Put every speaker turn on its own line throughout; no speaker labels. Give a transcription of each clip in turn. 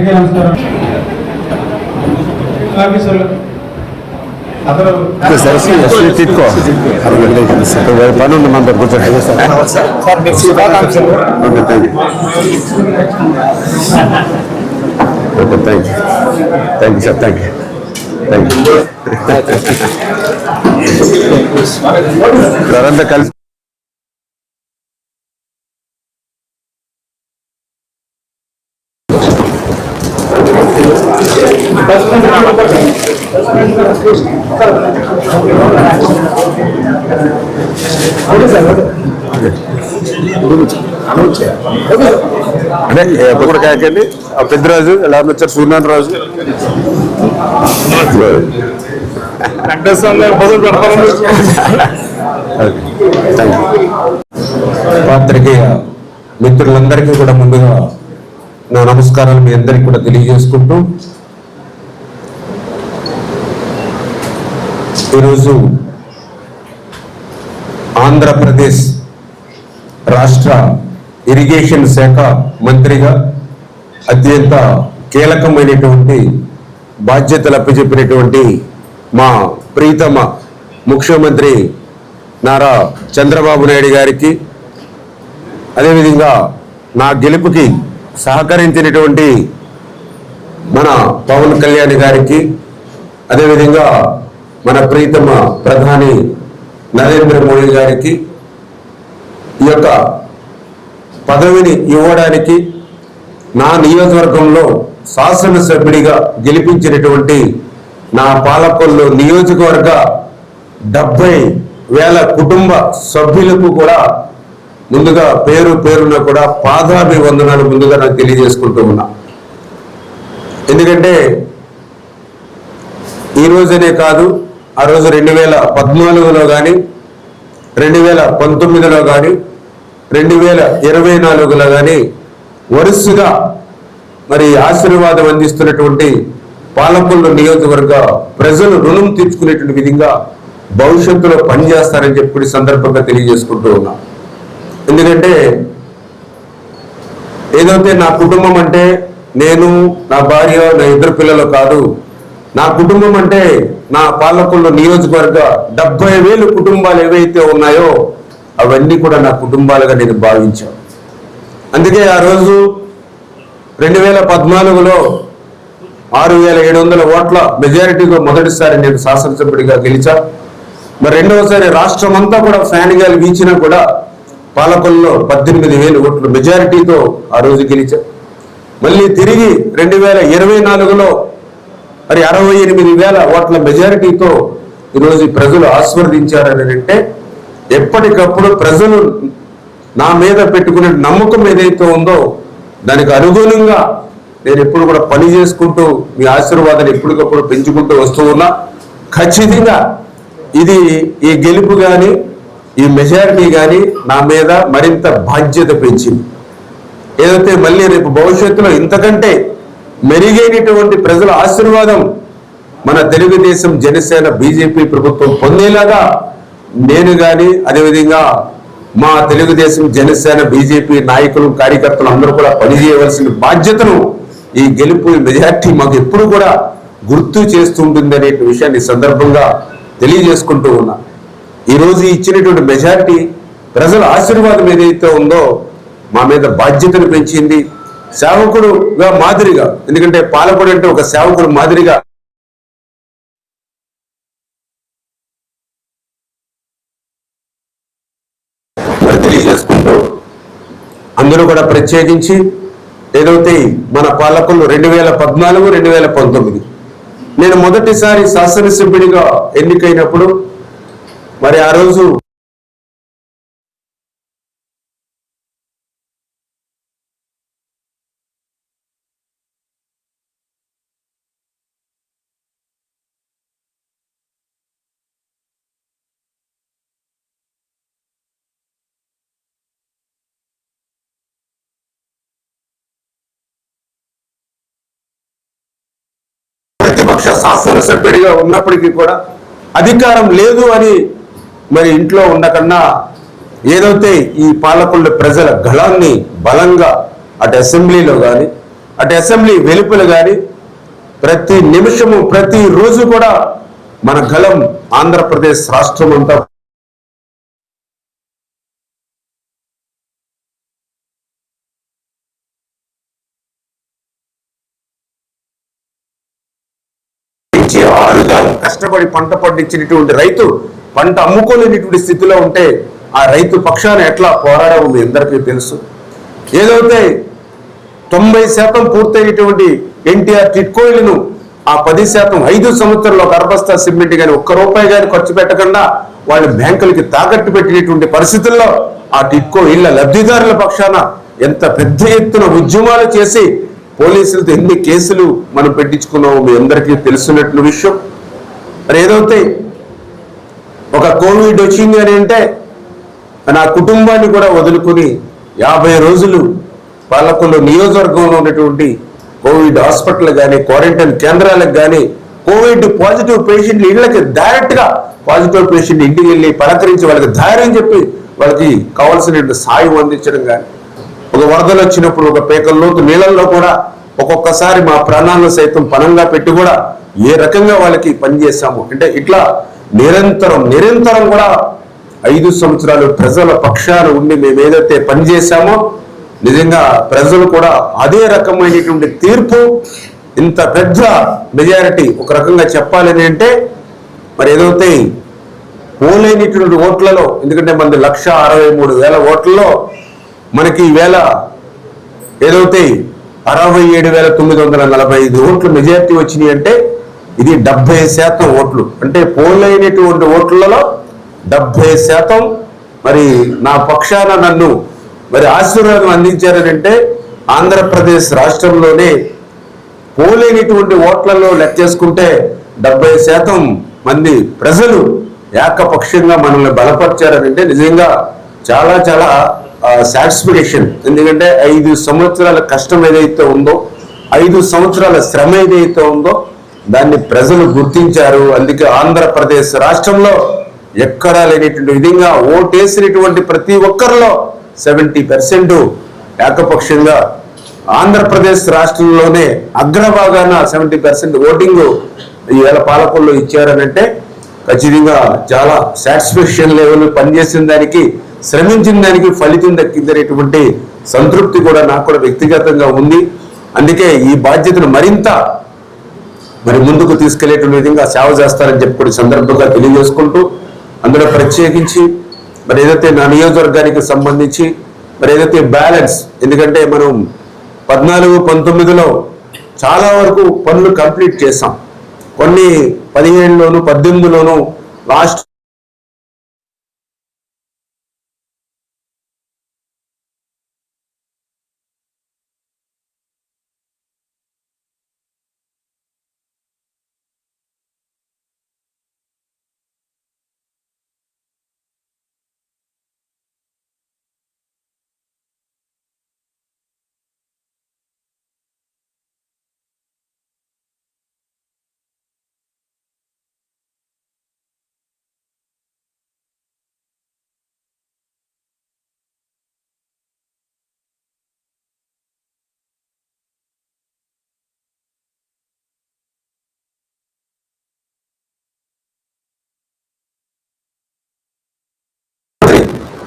నమస్కారం పనుంది మన కూర్చోండి thank you sir thank you అంతా కలిసి అంటే ఎప్పుడు కూడా కాకండి ఆ పెద్దరాజు ఎలా వచ్చారు సూర్యనారాయణ రాజు పాత్రికేయ మిత్రులందరికీ కూడా ముందుగా నా నమస్కారాలు మీ అందరికీ కూడా తెలియజేసుకుంటూ ఈరోజు ఆంధ్రప్రదేశ్ రాష్ట్ర ఇరిగేషన్ శాఖ మంత్రిగా అత్యంత కీలకమైనటువంటి బాధ్యతలు అప్పచెప్పినటువంటి మా ప్రీతమ ముఖ్యమంత్రి నారా చంద్రబాబు నాయుడు గారికి, అదేవిధంగా నా గెలుపుకి సహకరించినటువంటి మన పవన్ కళ్యాణ్ గారికి, అదేవిధంగా మన ప్రీతమ ప్రధాని నరేంద్ర మోడీ గారికి ఈ యొక్క పదవిని ఇవ్వడానికి నా నియోజకవర్గంలో శాసనసభ్యుడిగా గెలిపించినటువంటి నా పాలకొల్లు నియోజకవర్గ 70,000 కుటుంబ సభ్యులకు కూడా ముందుగా పేరు పేరున కూడా పాదాభివందనాలు ముందుగా నాకు తెలియజేసుకుంటూ ఉన్నా. ఎందుకంటే ఈ రోజునే కాదు, ఆ రోజు 2014లో కానీ 2019లో కానీ 2024లో కానీ వరుసగా మరి ఆశీర్వాదం అందిస్తున్నటువంటి పాలకొల్లు నియోజకవర్గ ప్రజలు రుణం తీర్చుకునేటువంటి విధంగా భవిష్యత్తులో పనిచేస్తారని చెప్పి సందర్భంగా తెలియజేసుకుంటూ ఉన్నా. ఎందుకంటే ఏదైతే నా కుటుంబం అంటే నేను, నా భార్య, నా 2 పిల్లలు కాదు, నా కుటుంబం అంటే నా పాలకొల్లు నియోజకవర్గ 70,000 కుటుంబాలు ఏవైతే ఉన్నాయో అవన్నీ కూడా నా కుటుంబాలుగా నేను భావించాను. అందుకే ఆ రోజు 2014లో 6,700 ఓట్ల మెజారిటీతో మొదటిసారి నేను శాసనసభ్యుడిగా గెలిచా. మరి రెండవసారి రాష్ట్రం అంతా కూడా ఫ్యాన్ గాలి వీచినా కూడా పాలకొల్లులో 18,000 ఓట్ల మెజారిటీతో ఆ రోజు గెలిచా. మళ్ళీ తిరిగి 2024లో మరి 68,000 ఓట్ల మెజారిటీతో ఈరోజు ప్రజలు ఆశీర్వదించారని అంటే ఎప్పటికప్పుడు ప్రజలు నా మీద పెట్టుకునే నమ్మకం ఏదైతే ఉందో దానికి అనుగుణంగా నేను ఎప్పుడు కూడా పని చేసుకుంటూ మీ ఆశీర్వాదాన్ని ఎప్పటికప్పుడు పెంచుకుంటూ వస్తూ ఉన్నా. ఖచ్చితంగా ఇది ఈ గెలుపు కానీ ఈ మెజారిటీ కానీ నా మీద మరింత బాధ్యత పెంచింది. ఏదైతే మళ్ళీ రేపు భవిష్యత్తులో ఇంతకంటే మెరుగైనటువంటి ప్రజల ఆశీర్వాదం మన తెలుగుదేశం, జనసేన, బీజేపీ ప్రభుత్వం పొందేలాగా నేను కానీ, అదేవిధంగా మా తెలుగుదేశం, జనసేన, బీజేపీ నాయకులు, కార్యకర్తలు అందరూ కూడా పనిచేయవలసిన బాధ్యతను ఈ గెలుపు మెజార్టీ మాకు ఎప్పుడు కూడా గుర్తు చేస్తుంటుంది అనే విషయాన్ని సందర్భంగా తెలియజేసుకుంటూ ఉన్నా. ఈరోజు ఇచ్చినటువంటి మెజార్టీ ప్రజల ఆశీర్వాదం ఏదైతే ఉందో మా మీద బాధ్యతను పెంచింది. సేవకుడుగా మాదిరిగా, ఎందుకంటే పాలకుడు అంటే ఒక సేవకుడు మాదిరిగా తెలియజేసుకుంటూ అందరూ కూడా ప్రత్యేకించి ఏదైతే మన పాలకులు 2014, 2019 నేను మొదటిసారి శాసనసభ్యుడిగా ఎన్నికైనప్పుడు మరి ఆ రోజు ప్రతిపక్ష శాసనసభ్యుడిగా ఉన్నప్పటికీ కూడా అధికారం లేదు అని మరి ఇంట్లో ఉండకన్నా ఏదైతే ఈ పాలకుల ప్రజల గళాన్ని బలంగా అటు అసెంబ్లీలో కానీ అటు అసెంబ్లీ వెలుపల కానీ ప్రతి నిమిషము ప్రతి రోజు కూడా మన గళం ఆంధ్రప్రదేశ్ రాష్ట్రం అంతా కష్టపడి పంట పండించినటువంటి రైతు పంట అమ్ముకోలేనిటువంటి స్థితిలో ఉంటే ఆ రైతు పక్షాన ఎట్లా పోరాడామో మీ అందరికీ తెలుసు. ఏదైతే 90% పూర్తయినటువంటి ఎన్టీఆర్ టిట్కోయిలను ఆ 10% 5 సంవత్సరాల్లో ఒక అరబస్తా సిమెంట్ కానీ ₹1 కానీ ఖర్చు పెట్టకుండా వాళ్ళు బ్యాంకులకి తాకట్టు పెట్టినటువంటి పరిస్థితుల్లో ఆ టిట్కో ఇళ్ల లబ్ధిదారుల పక్షాన ఎంత పెద్ద ఎత్తున ఉద్యమాలు చేసి పోలీసులతో ఎన్ని కేసులు మనం పెట్టించుకున్నామో మీ అందరికీ తెలుసున్నట్లు విషయం. మరి ఏదైతే ఒక కోవిడ్ వచ్చింది అని అంటే నా కుటుంబాన్ని కూడా వదులుకొని 50 రోజులు పాలకొల్లు నియోజకవర్గంలో ఉన్నటువంటి కోవిడ్ హాస్పిటల్ కానీ క్వారంటైన్ కేంద్రాలకు కానీ కోవిడ్ పాజిటివ్ పేషెంట్లు ఇళ్లకి డైరెక్ట్గా పాజిటివ్ పేషెంట్ ఇంటికి వెళ్ళి పలకరించి వాళ్ళకి ధైర్యం చెప్పి వాళ్ళకి కావాల్సిన సాయం అందించడం కానీ ఒక వరదలు వచ్చినప్పుడు ఒక పేకల్లోతు నీళ్ళల్లో కూడా ఒక్కొక్కసారి మా ప్రాణాలను సైతం పణంగా పెట్టి కూడా ఏ రకంగా వాళ్ళకి పనిచేశాము అంటే ఇట్లా నిరంతరం కూడా 5 సంవత్సరాలు ప్రజల పక్షాన ఉండి మేము ఏదైతే పనిచేశామో నిజంగా ప్రజలు కూడా అదే రకమైనటువంటి తీర్పు ఇంత పెద్ద మెజారిటీ ఒక రకంగా చెప్పాలని అంటే మరి ఏదైతే పోలేనిటువంటి ఓట్లలో ఎందుకంటే మనది 1,63,000 ఓట్లలో మనకి ఈవేళ ఏదైతే 67,945 ఓట్లు మెజారిటీ వచ్చినాయి అంటే ఇది 70% ఓట్లు అంటే పోలైనటువంటి ఓట్లలో 70% మరి నా పక్షాన నన్ను మరి ఆశీర్వాదం అందించారని అంటే ఆంధ్రప్రదేశ్ రాష్ట్రంలోనే పోలేనిటువంటి ఓట్లలో లెక్కేసుకుంటే 70% మంది ప్రజలు ఏకపక్షంగా మనల్ని బలపరిచారనంటే నిజంగా చాలా చాలా సాటిస్ఫికేషన్. ఎందుకంటే 5 సంవత్సరాల కష్టం ఏదైతే ఉందో 5 సంవత్సరాల శ్రమ ఏదైతే ఉందో దాన్ని ప్రజలు గుర్తించారు. అందుకే ఆంధ్రప్రదేశ్ రాష్ట్రంలో ఎక్కడా లేనిటువంటి విధంగా ఓటేసినటువంటి ప్రతి ఒక్కరిలో 70% ఏకపక్షంగా ఆంధ్రప్రదేశ్ రాష్ట్రంలోనే అగ్రభాగాన 70% ఓటింగ్ ఈవేళ పాలకుల్లో ఇచ్చారనంటే ఖచ్చితంగా చాలా సాటిస్ఫాక్షన్ లెవెల్ పనిచేసిన దానికి శ్రమించిన దానికి ఫలితం దక్కిందనేటువంటి సంతృప్తి కూడా నాకు కూడా వ్యక్తిగతంగా ఉంది. అందుకే ఈ బాధ్యతను మరింత మరి ముందుకు తీసుకెళ్లేటువంటి విధంగా సేవ చేస్తారని చెప్పి సందర్భంగా తెలియజేసుకుంటూ అందులో ప్రత్యేకించి మరి ఏదైతే నా నియోజకవర్గానికి సంబంధించి మరి ఏదైతే బ్యాలెన్స్ ఎందుకంటే మనం 14-19లో చాలా వరకు పనులు కంప్లీట్ చేసాం. కొన్ని 17లోను 18లోను లాస్ట్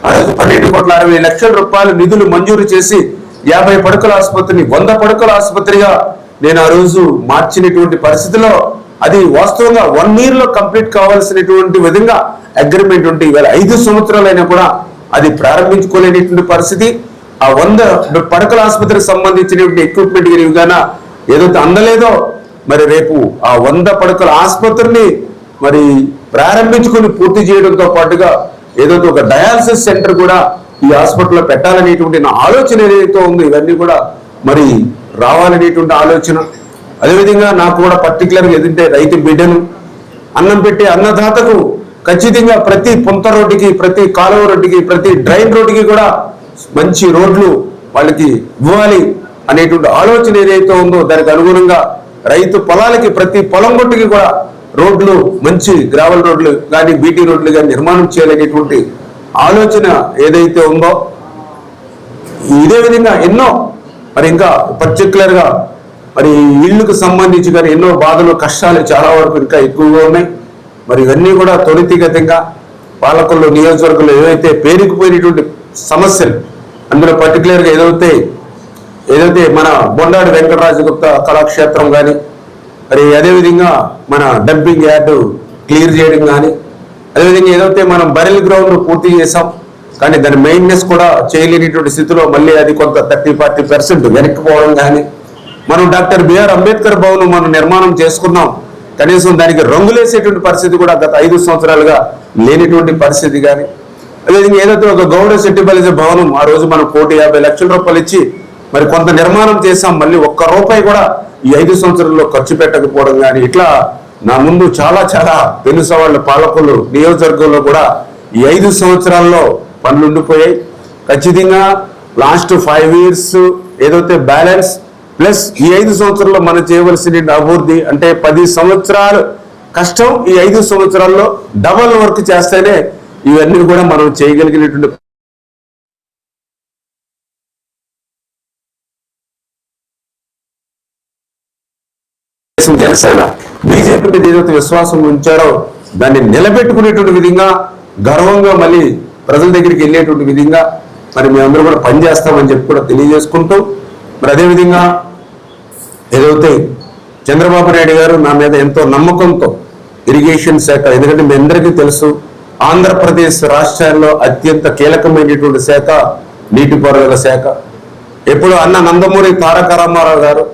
₹12,60,00,000 నిధులు మంజూరు చేసి 50 పడకల ఆసుపత్రిని 100 పడకల ఆసుపత్రిగా నేను ఆ రోజు మార్చినటువంటి పరిస్థితిలో అది వాస్తవంగా 1 year లో కంప్లీట్ కావాల్సినటువంటి విధంగా అగ్రిమెంట్ ఉంటే ఈవేళ 5 సంవత్సరాలైనా కూడా అది ప్రారంభించుకోలేనటువంటి పరిస్థితి. ఆ 100 పడకల ఆసుపత్రికి సంబంధించినటువంటి ఎక్విప్మెంట్ విధాన ఏదైతే అందలేదో మరి రేపు ఆ 100 పడకల ఆసుపత్రిని మరి ప్రారంభించుకుని పూర్తి చేయడంతో పాటుగా ఏదైతే ఒక డయాలసిస్ సెంటర్ కూడా ఈ హాస్పిటల్లో పెట్టాలనేటువంటి నా ఆలోచన ఏదైతే ఉందో ఇవన్నీ కూడా మరి రావాలనేటువంటి ఆలోచన. అదేవిధంగా నాకు కూడా పర్టికులర్గా ఏదంటే రైతు బిడ్డను అన్నం పెట్టే అన్నదాతకు ఖచ్చితంగా ప్రతి పుంత రోడ్డుకి ప్రతి కాలువ రోడ్డుకి ప్రతి డ్రైన్ రోడ్డుకి కూడా మంచి రోడ్లు వాళ్ళకి ఇవ్వాలి అనేటువంటి ఆలోచన ఏదైతే ఉందో దానికి అనుగుణంగా రైతు పొలాలకి ప్రతి పొలం కొట్టుకి కూడా రోడ్లు, మంచి గ్రావెల్ రోడ్లు కానీ బీటీ రోడ్లు కానీ నిర్మాణం చేయాలనేటువంటి ఆలోచన ఏదైతే ఉందో, ఇదే విధంగా ఎన్నో మరి ఇంకా పర్టికులర్గా మరి ఇళ్లకు సంబంధించి కానీ ఎన్నో బాధలు, కష్టాలు చాలా వరకు ఇంకా ఎక్కువగా ఉన్నాయి. మరి ఇవన్నీ కూడా త్వరితగతంగా పాలకొల్లు నియోజకవర్గంలో ఏదైతే పేరుకుపోయినటువంటి సమస్యలు, అందులో పర్టికులర్గా ఏదైతే మన బొండాడి వెంకటరాజగుప్త కళాక్షేత్రం కానీ, మరి అదేవిధంగా మన డంపింగ్ యార్డు క్లియర్ చేయడం కానీ, అదేవిధంగా ఏదైతే మనం బరెల్ గ్రౌండ్ పూర్తి చేసాం కానీ దాని మెయింటెనెన్స్ కూడా చేయలేనిటువంటి స్థితిలో మళ్ళీ అది కొంత 30-40% వెనక్కిపోవడం కానీ, మనం డాక్టర్ బిఆర్ అంబేద్కర్ భవన్ మనం నిర్మాణం చేసుకున్నాం, కనీసం దానికి రంగులేసేటువంటి పరిస్థితి కూడా గత 5 సంవత్సరాలుగా లేనిటువంటి పరిస్థితి కానీ, అదేవిధంగా ఏదైతే ఒక గౌడ సెట్టిబలిజ భవనం ఆ రోజు మనం 1,50 లక్షల రూపాయలు ఇచ్చి మరి కొంత నిర్మాణం చేసాం, మళ్ళీ ఒక్క రూపాయి కూడా ఈ 5 సంవత్సరాల్లో ఖర్చు పెట్టకపోవడం కానీ, ఇట్లా నా ముందు చాలా చాలా తెలుసు వాళ్ళ పాలకులు నియోజకవర్గంలో కూడా ఈ 5 సంవత్సరాల్లో పనులు ఉండిపోయాయి. ఖచ్చితంగా లాస్ట్ 5 years ఏదైతే బ్యాలెన్స్ ప్లస్ ఈ 5 సంవత్సరాల్లో మనం చేయవలసిన అభివృద్ధి అంటే 10 సంవత్సరాలు కష్టం, ఈ 5 సంవత్సరాల్లో డబల్ వర్క్ చేస్తేనే ఇవన్నీ కూడా మనం చేయగలిగినటువంటి జనసేన బీజేపీ మీద ఏదైతే విశ్వాసం ఉంచారో దాన్ని నిలబెట్టుకునేటువంటి విధంగా గర్వంగా మళ్ళీ ప్రజల దగ్గరికి వెళ్ళేటువంటి విధంగా మరి మేమందరూ కూడా పనిచేస్తామని చెప్పి కూడా తెలియజేసుకుంటూ, మరి అదేవిధంగా ఏదైతే చంద్రబాబు నాయుడు గారు నా మీద ఎంతో నమ్మకంతో ఇరిగేషన్ శాఖ, ఎందుకంటే మీ అందరికీ తెలుసు ఆంధ్రప్రదేశ్ రాష్ట్రాల్లో అత్యంత కీలకమైనటువంటి శాఖ నీటిపారుదల శాఖ. ఎప్పుడు అన్న నందమూరి తారక రామారావు గారు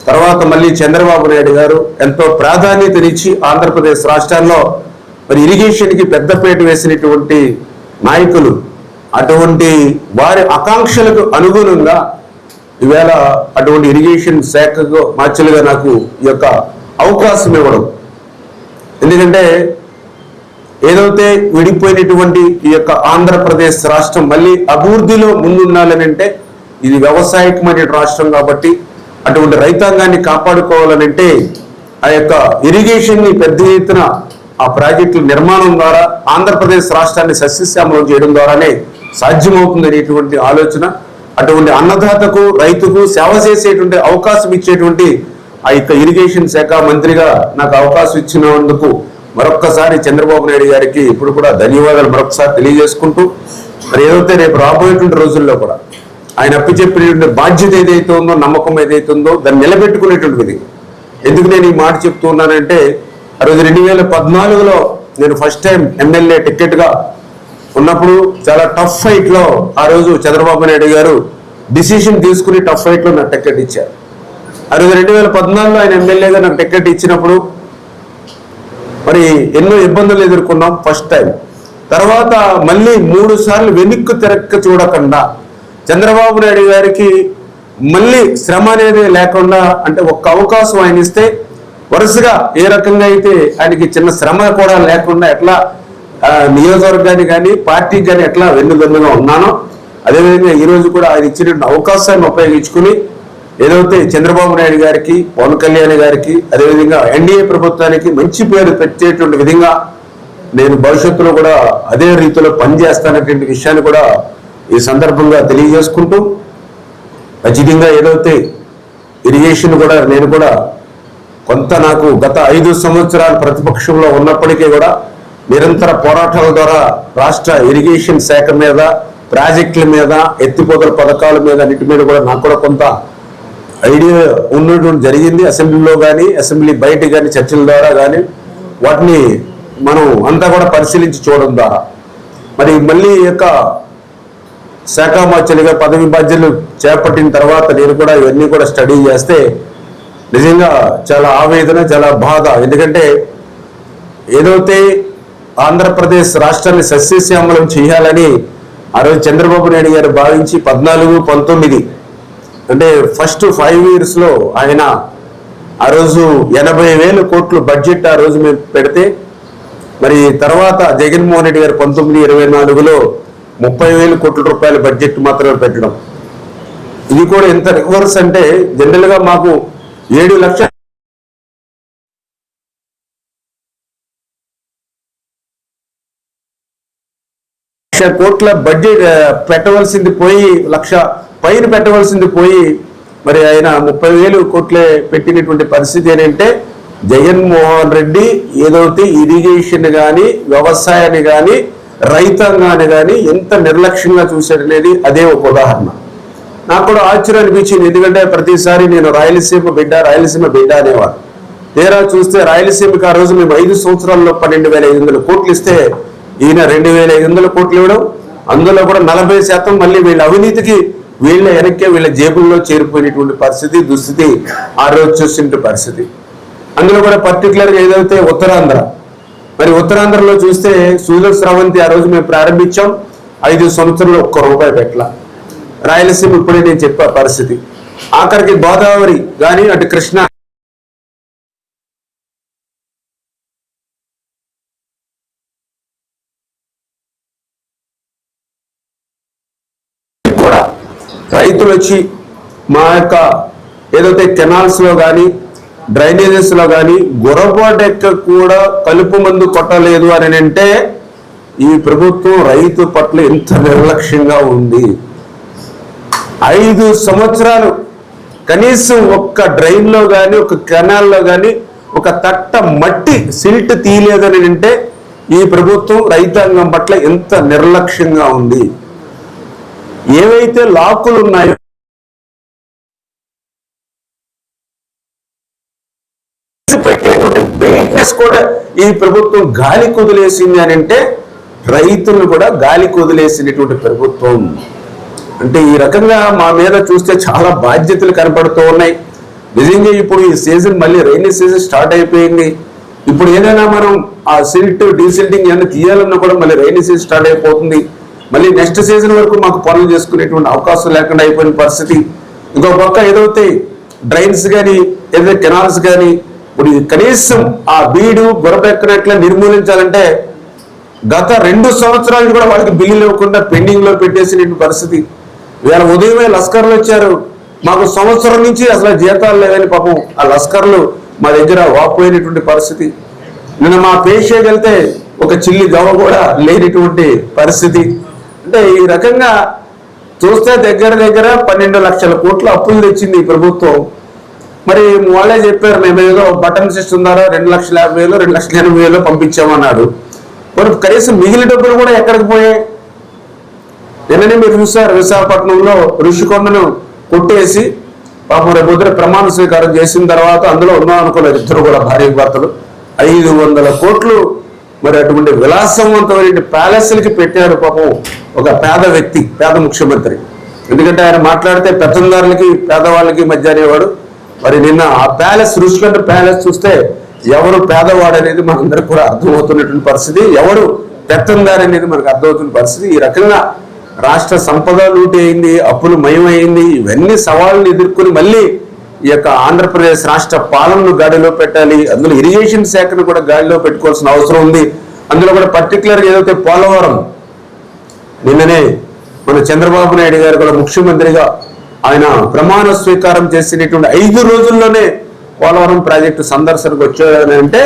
తర్వాత మళ్ళీ చంద్రబాబు నాయుడు గారు ఎంతో ప్రాధాన్యతనిచ్చి ఆంధ్రప్రదేశ్ రాష్ట్రాల్లో మరి ఇరిగేషన్కి పెద్దపీట వేసినటువంటి నాయకులు, అటువంటి వారి ఆకాంక్షలకు అనుగుణంగా ఈవేళ అటువంటి ఇరిగేషన్ శాఖకు మార్చలుగా నాకు ఈ యొక్క అవకాశం ఇవ్వడం. ఎందుకంటే ఏదైతే విడిపోయినటువంటి ఈ యొక్క ఆంధ్రప్రదేశ్ రాష్ట్రం మళ్ళీ అభివృద్ధిలో ముందుండాలని అంటే ఇది వ్యవసాయకమైన రాష్ట్రం కాబట్టి అటువంటి రైతాంగాన్ని కాపాడుకోవాలనంటే ఆ యొక్క ఇరిగేషన్ని పెద్ద ఎత్తున ఆ ప్రాజెక్టుల నిర్మాణం ద్వారా ఆంధ్రప్రదేశ్ రాష్ట్రాన్ని సస్యశ్యామలం చేయడం ద్వారానే సాధ్యమవుతుంది అనేటువంటి ఆలోచన, అటువంటి అన్నదాతకు రైతుకు సేవ చేసేటువంటి అవకాశం ఇచ్చేటువంటి ఆ యొక్క ఇరిగేషన్ శాఖ మంత్రిగా నాకు అవకాశం ఇచ్చినందుకు మరొక్కసారి చంద్రబాబు నాయుడు గారికి ఇప్పుడు కూడా ధన్యవాదాలు మరొకసారి తెలియజేసుకుంటూ, మరి ఏదైతే రేపు రాబోయేటువంటి రోజుల్లో కూడా ఆయన అప్పచెప్పినటువంటి బాధ్యత ఏదైతే ఉందో, నమ్మకం ఏదైతే ఉందో దాన్ని నిలబెట్టుకునేటువంటిది. ఎందుకు నేను ఈ మాట చెప్తూ ఉన్నానంటే ఆ రోజు 2014లో నేను ఫస్ట్ టైం ఎమ్మెల్యే టికెట్గా ఉన్నప్పుడు చాలా టఫ్ ఫైట్లో ఆ రోజు చంద్రబాబు నాయుడు గారు డిసిషన్ తీసుకుని టఫ్ ఫైట్లో నాకు టికెట్ ఇచ్చారు. ఆ రోజు 2014లో ఆయన ఎమ్మెల్యేగా నాకు టికెట్ ఇచ్చినప్పుడు మరి ఎన్నో ఇబ్బందులు ఎదుర్కొన్నాం ఫస్ట్ టైం. తర్వాత మళ్ళీ 3 సార్లు వెనక్కి తిరక్క చూడకుండా చంద్రబాబు నాయుడు గారికి మళ్ళీ శ్రమ అనేది లేకుండా, అంటే ఒక్క అవకాశం ఆయన ఇస్తే వరుసగా ఏ రకంగా అయితే ఆయనకి చిన్న శ్రమ కూడా లేకుండా ఎట్లా నియోజకవర్గాన్ని కానీ పార్టీకి కానీ ఎట్లా వెన్నుదన్నుగా ఉన్నానో అదేవిధంగా ఈరోజు కూడా ఆయన ఇచ్చిన అవకాశాన్ని ఉపయోగించుకుని ఏదైతే చంద్రబాబు నాయుడు గారికి, పవన్ కళ్యాణ్ గారికి, అదేవిధంగా ఎన్డీఏ ప్రభుత్వానికి మంచి పేరు పెట్టేటువంటి విధంగా నేను భవిష్యత్తులో కూడా అదే రీతిలో పనిచేస్తానటువంటి విషయాన్ని కూడా ఈ సందర్భంగా తెలియజేసుకుంటూ, ఖచ్చితంగా ఏదైతే ఇరిగేషన్ కూడా నేను కూడా కొంత నాకు గత 5 సంవత్సరాలు ప్రతిపక్షంలో ఉన్నప్పటికీ కూడా నిరంతర పోరాటాల ద్వారా రాష్ట్ర ఇరిగేషన్ శాఖ మీద, ప్రాజెక్టుల మీద, ఎత్తిపోతల పథకాల మీద అన్నిటి మీద కూడా నాకు కూడా కొంత ఐడియా ఉండడం జరిగింది. అసెంబ్లీలో కానీ అసెంబ్లీ బయట కానీ చర్చల ద్వారా కానీ వాటిని మనం అంతా కూడా పరిశీలించి చూడడం ద్వారా మరి మళ్ళీ ఈ యొక్క శాఖ మార్చలుగా పదవి బాధ్యతలు చేపట్టిన తర్వాత నేను కూడా ఇవన్నీ కూడా స్టడీ చేస్తే నిజంగా చాలా ఆవేదన, చాలా బాధ. ఎందుకంటే ఏదైతే ఆంధ్రప్రదేశ్ రాష్ట్రాన్ని సస్యశ్యామలం చేయాలని ఆ రోజు చంద్రబాబు నాయుడు గారు భావించి 14-19 అంటే ఫస్ట్ 5 yearsలో ఆయన ఆ రోజు 80,000 కోట్లు బడ్జెట్ ఆ రోజు మేము పెడితే, మరి తర్వాత జగన్మోహన్ రెడ్డి గారు 19-24లో 30,000 కోట్ల రూపాయల బడ్జెట్ మాత్రమే పెట్టడం. ఇది కూడా ఎంత రివర్స్ అంటే జనరల్గా మాకు 7 లక్షల కోట్ల బడ్జెట్ పెట్టవలసింది పోయి 1,00,000 పైన పెట్టవలసింది పోయి మరి ఆయన 30,000 కోట్లే పెట్టినటువంటి పరిస్థితి ఏంటంటే జగన్మోహన్ రెడ్డి ఏదైతే ఇరిగేషన్ కానీ వ్యవసాయాన్ని కానీ రైతాంగాన్ని కానీ ఎంత నిర్లక్ష్యంగా చూశాడనేది అదే ఒక ఉదాహరణ. నాకు కూడా ఆశ్చర్యం అనిపించింది. ఎందుకంటే ప్రతిసారి నేను రాయలసీమ బిడ్డ అనేవాడు. తీరా చూస్తే రాయలసీమకి ఆ రోజు మేము 5 సంవత్సరాల్లో 12,500 కోట్లు ఇస్తే ఈయన 2,500 కోట్లు ఇవ్వడం, అందులో కూడా 40% మళ్ళీ వీళ్ళ అవినీతికి వీళ్ళ వెనక్కే వీళ్ళ జేబుల్లో చేరిపోయినటువంటి పరిస్థితి, దుస్థితి ఆ రోజు చూసిన పరిస్థితి. అందులో కూడా పర్టికులర్గా ఏదైతే ఉత్తరాంధ్ర, మరి ఉత్తరాంధ్రలో చూస్తే సూరజ్ స్రవంతి ఆ రోజు మేము ప్రారంభించాం, 5 సంవత్సరాలు ₹1 పెట్టల. రాయలసీమ ఇప్పుడే నేను చెప్పే పరిస్థితి. ఆఖరికి గోదావరి కానీ అటు కృష్ణ కూడా రైతులు వచ్చి మా యొక్క ఏదైతే కెనాల్స్ లో కానీ డ్రైనేజెస్ లో కానీ గుర్రపాటెక్క కూడా కలుపు మందు కొట్టలేదు అని అంటే ఈ ప్రభుత్వం రైతు పట్ల ఎంత నిర్లక్ష్యంగా ఉంది. 5 సంవత్సరాలు కనీసం ఒక్క డ్రైన్లో కానీ ఒక కెనాల్లో కానీ ఒక తట్ట మట్టి సిల్ట్ తీయలేదని అంటే ఈ ప్రభుత్వం రైతాంగం పట్ల ఎంత నిర్లక్ష్యంగా ఉంది. ఏవైతే లాకులు ఉన్నాయో కూడా ఈ ప్రభుత్వం గాలి కుదిలేసింది అని అంటే రైతులను కూడా గాలి కుదిలేసినటువంటి ప్రభుత్వం. అంటే ఈ రకంగా మా మీద చూస్తే చాలా బాధ్యతలు కనపడుతూ ఉన్నాయి. నిజంగా ఇప్పుడు ఈ సీజన్ మళ్ళీ రైనీ సీజన్ స్టార్ట్ అయిపోయింది. ఇప్పుడు ఏదైనా మనం ఆ సిల్ట్ డీసిల్టింగ్ ఏమైనా తీయాలన్నా కూడా మళ్ళీ రైనీ సీజన్ స్టార్ట్ అయిపోతుంది. మళ్ళీ నెక్స్ట్ సీజన్ వరకు మాకు పనులు చేసుకునేటువంటి అవకాశం లేకుండా అయిపోయిన పరిస్థితి. ఇంకో పక్క ఏదైతే డ్రైన్స్ కానీ ఏదైతే కెనాల్స్ కానీ ఇప్పుడు కనీసం ఆ బీడు గొరపెక్కినట్లే నిర్మూలించాలంటే గత 2 సంవత్సరాలు కూడా వాళ్ళకి బిల్లులు ఇవ్వకుండా పెండింగ్ లో పెట్టేసినటువంటి పరిస్థితి. ఇవాళ ఉదయమే లస్కర్లు వచ్చారు, మాకు సంవత్సరం నుంచి అసలు జీతాలు లేవని పాపం ఆ లస్కర్లు మా దగ్గర వాపోయినటువంటి పరిస్థితి. నిన్న మా పేషియాకి వెళ్తే ఒక చిల్లి గవ్వ కూడా లేనిటువంటి పరిస్థితి. అంటే ఈ రకంగా చూస్తే దగ్గర 12 లక్షల కోట్ల అప్పులు తెచ్చింది ఈ ప్రభుత్వం. మరి వాళ్ళే చెప్పారు మేము ఏదో బటన్ సిస్టమ్ ద్వారా 2,50,000 2,80,000 పంపించామన్నాడు. మరి కనీసం మిగిలిన డబ్బులు కూడా ఎక్కడికి పోయాయి? నిన్ననే మీరు చూసారు, విశాఖపట్నంలో ఋషికొండను కొట్టేసి పాపం రేపొద్దున ప్రమాణ స్వీకారం చేసిన తర్వాత అందులో ఉన్నాం అనుకోలేదు ఇద్దరు కూడా భార్య భర్తలు 500 కోట్లు మరి అటువంటి విలాసవంతమైన ప్యాలెస్లకి పెట్టారు పాపం ఒక పేద వ్యక్తి, పేద ముఖ్యమంత్రి. ఎందుకంటే ఆయన మాట్లాడితే పెత్తందారులకి పేదవాళ్ళకి మధ్య అనేవాడు. మరి నిన్న ఆ ప్యాలెస్ ఋషికొండ ప్యాలెస్ చూస్తే ఎవరు పేదవాడు అనేది మనందరికి కూడా అర్థమవుతున్నటువంటి పరిస్థితి, ఎవరు పెత్తందారు అనేది మనకు అర్థమవుతున్న పరిస్థితి. ఈ రకంగా రాష్ట్ర సంపద లూటి అయింది, అప్పులు మయమైంది. ఇవన్నీ సవాళ్ళను ఎదుర్కొని మళ్ళీ ఈ యొక్క ఆంధ్రప్రదేశ్ రాష్ట్ర పాలనను గాడిలో పెట్టాలి. అందులో ఇరిగేషన్ శాఖను కూడా గాడిలో పెట్టుకోవాల్సిన అవసరం ఉంది. అందులో కూడా పర్టికులర్గా ఏదైతే పోలవరం నిన్ననే మన చంద్రబాబు నాయుడు గారు కూడా ముఖ్యమంత్రిగా ఆయన ప్రమాణ స్వీకారం చేసినటువంటి 5 రోజుల్లోనే పోలవరం ప్రాజెక్టు సందర్శనకు వచ్చారని అంటే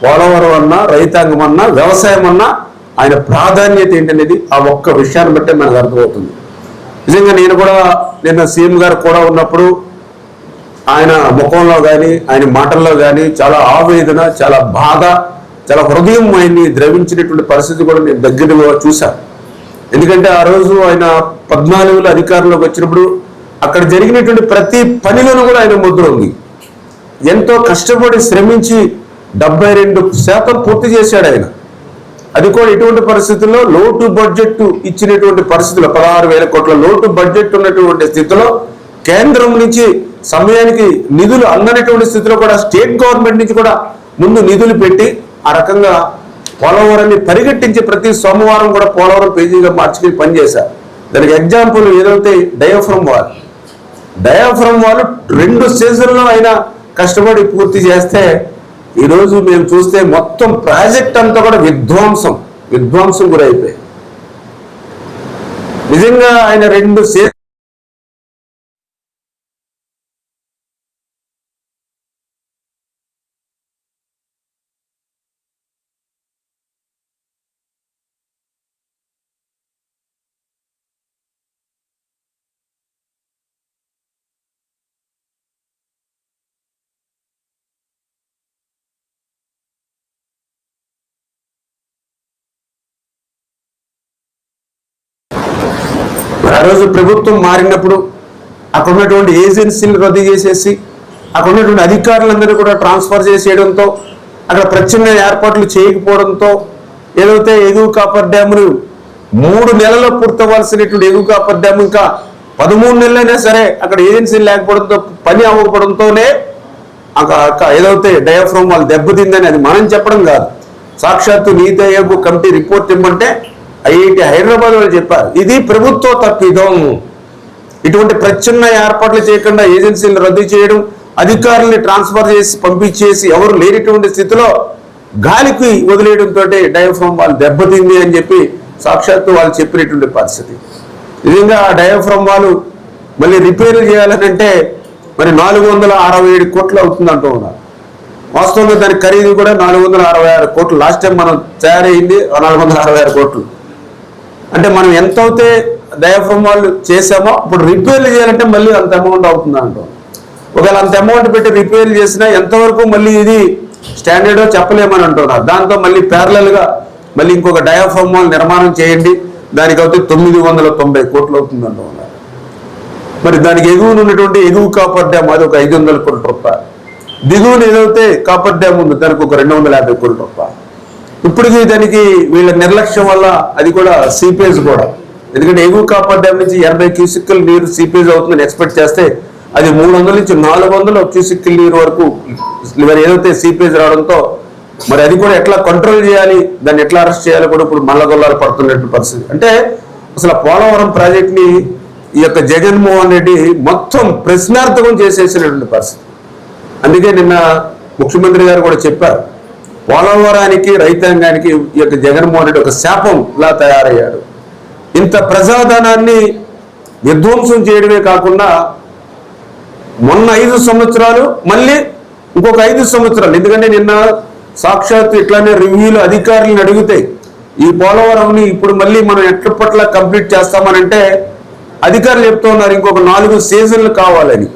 పోలవరం అన్నా రైతాంగం అన్నా వ్యవసాయం అన్నా ఆయన ప్రాధాన్యత ఏంటనేది ఆ ఒక్క విషయాన్ని బట్టే మనకు అర్థమవుతుంది. నిజంగా నేను కూడా నిన్న సీఎం గారు కూడా ఉన్నప్పుడు ఆయన ముఖంలో కానీ ఆయన మాటల్లో కానీ చాలా ఆవేదన, చాలా బాధ, చాలా హృదయం ఆయన్ని ద్రవించినటువంటి పరిస్థితి కూడా నేను దగ్గరగా చూశాను. ఎందుకంటే ఆ రోజు ఆయన 14లో అధికారంలోకి వచ్చినప్పుడు అక్కడ జరిగినటువంటి ప్రతి పనిలోనూ కూడా ఆయన ముద్ర ఉంది. ఎంతో కష్టపడి శ్రమించి 72% పూర్తి చేశాడు ఆయన. అది కూడా ఇటువంటి పరిస్థితుల్లో లోటు బడ్జెట్ ఇచ్చినటువంటి పరిస్థితుల్లో 16,000 కోట్ల లోటు బడ్జెట్ ఉన్నటువంటి స్థితిలో కేంద్రం నుంచి సమయానికి నిధులు అందనటువంటి స్థితిలో కూడా స్టేట్ గవర్నమెంట్ నుంచి కూడా ముందు నిధులు పెట్టి ఆ రకంగా పోలవరాన్ని పరిగెట్టించి ప్రతి సోమవారం కూడా పోలవరం పేజీగా మార్చుకుని పనిచేశారు. దానికి ఎగ్జాంపుల్ ఏదైతే డయాఫ్రమ్ వాళ్ళు 2 సీజన్లో అయినా కష్టపడి పూర్తి చేస్తే ఈరోజు మేము చూస్తే మొత్తం ప్రాజెక్ట్ అంతా కూడా విధ్వంసం గురైపోయి నిజంగా ఆయన 2 రోజు ప్రభుత్వం మారినప్పుడు అక్కడ ఉన్నటువంటి ఏజెన్సీలు రద్దు చేసేసి అక్కడ ఉన్నటువంటి అధికారులందరూ కూడా ట్రాన్స్ఫర్ చేసేయడంతో అక్కడ ప్రత్యామ్నాయ ఏర్పాట్లు చేయకపోవడంతో ఏదైతే ఎగువ కాపర్ డ్యామును 3 నెలల్లో పూర్తవలసినటువంటి ఎగువ కాపర్ డ్యాము ఇంకా 13 నెలలైనా సరే అక్కడ ఏజెన్సీలు లేకపోవడంతో పని అవ్వకపోవడంతోనే ఏదైతే డయాఫ్రామ్ వాళ్ళు దెబ్బతిందని అది మనం చెప్పడం కాదు. సాక్షాత్తు నీతి ఆయోగ్ కమిటీ రిపోర్ట్ ఇవ్వమంటే ఐఐటి హైదరాబాద్ వాళ్ళు చెప్పారు. ఇది ప్రభుత్వ తప్పిదం. ఇటువంటి ప్రత్యామ్నాయ ఏర్పాట్లు చేయకుండా ఏజెన్సీలు రద్దు చేయడం, అధికారుల్ని ట్రాన్స్ఫర్ చేసి పంపించేసి ఎవరు లేనిటువంటి స్థితిలో గాలికి వదిలేయడంతో డయాఫ్రామ్ వాళ్ళు దెబ్బతింది అని చెప్పి సాక్షాత్తు వాళ్ళు చెప్పినటువంటి పరిస్థితి. నిజంగా ఆ డయాఫ్రామ్ వాళ్ళు మళ్ళీ రిపేర్లు చేయాలంటే మరి 467 కోట్లు అవుతుంది అంటూ ఉన్నారు. వాస్తవంగా దాని ఖరీదు కూడా 466 కోట్లు. లాస్ట్ టైం మనం తయారైంది 466 కోట్లు. అంటే మనం ఎంత అయితే డయాఫ్రామ్ వాళ్ళు చేసామో ఇప్పుడు రిపేర్లు చేయాలంటే మళ్ళీ అంత అమౌంట్ అవుతుంది అంటాం. ఒకవేళ అంత అమౌంట్ పెట్టి రిపేర్లు చేసినా ఎంతవరకు మళ్ళీ ఇది స్టాండర్డో చెప్పలేమని అంటున్నారు. దాంతో మళ్ళీ ప్యారలల్గా మళ్ళీ ఇంకొక డయాఫ్రామ్ వాల్ నిర్మాణం చేయండి, దానికి అయితే 990 కోట్లు అవుతుంది అంటూ ఉన్నారు. మరి దానికి ఎగువన ఉన్నటువంటి ఎగువ కాపర్ డ్యామ్ అది ఒక 500 కోట్ల రూపాయలు, దిగువన ఏదైతే కాపర్ డ్యామ్ ఉందో దానికి ఒక 250 కోట్ల రూపాయలు. ఇప్పటికీ దానికి వీళ్ళ నిర్లక్ష్యం వల్ల అది కూడా సీపేజ్ కూడా, ఎందుకంటే ఎగువ కాపర్ డ్యామ్ నుంచి 80 క్యూసిక్ల నీరు సీపేజ్ అవుతుందని ఎక్స్పెక్ట్ చేస్తే అది 300 నుంచి 400 క్యూసిక్ల నీరు వరకు మరి ఏదైతే సీపేజ్ రావడంతో మరి అది కూడా ఎట్లా కంట్రోల్ చేయాలి, దాన్ని ఎట్లా అరెస్ట్ చేయాలో కూడా ఇప్పుడు మల్లగొల్లాలు పడుతున్నట్టు పరిస్థితి. అంటే అసలు పోలవరం ప్రాజెక్ట్ని ఈ యొక్క జగన్మోహన్ రెడ్డి మొత్తం ప్రశ్నార్థకం చేసేసినటువంటి పరిస్థితి. అందుకే నిన్న ముఖ్యమంత్రి గారు కూడా చెప్పారు, పోలవరానికి రైతాంగానికి ఈ యొక్క జగన్మోహన్ రెడ్డి ఒక శాపంలా తయారయ్యాడు. ఇంత ప్రజాధనాన్ని విధ్వంసం చేయడమే కాకుండా మొన్న 5 సంవత్సరాలు మళ్ళీ ఇంకొక 5 సంవత్సరాలు, ఎందుకంటే నిన్న సాక్షాత్ ఇట్లానే రివ్యూలు అధికారులను అడిగితే ఈ పోలవరంని ఇప్పుడు మళ్ళీ మనం ఎట్లపట్ల కంప్లీట్ చేస్తామనంటే అధికారులు చెప్తూ ఉన్నారు ఇంకొక 4 సీజన్లు కావాలని.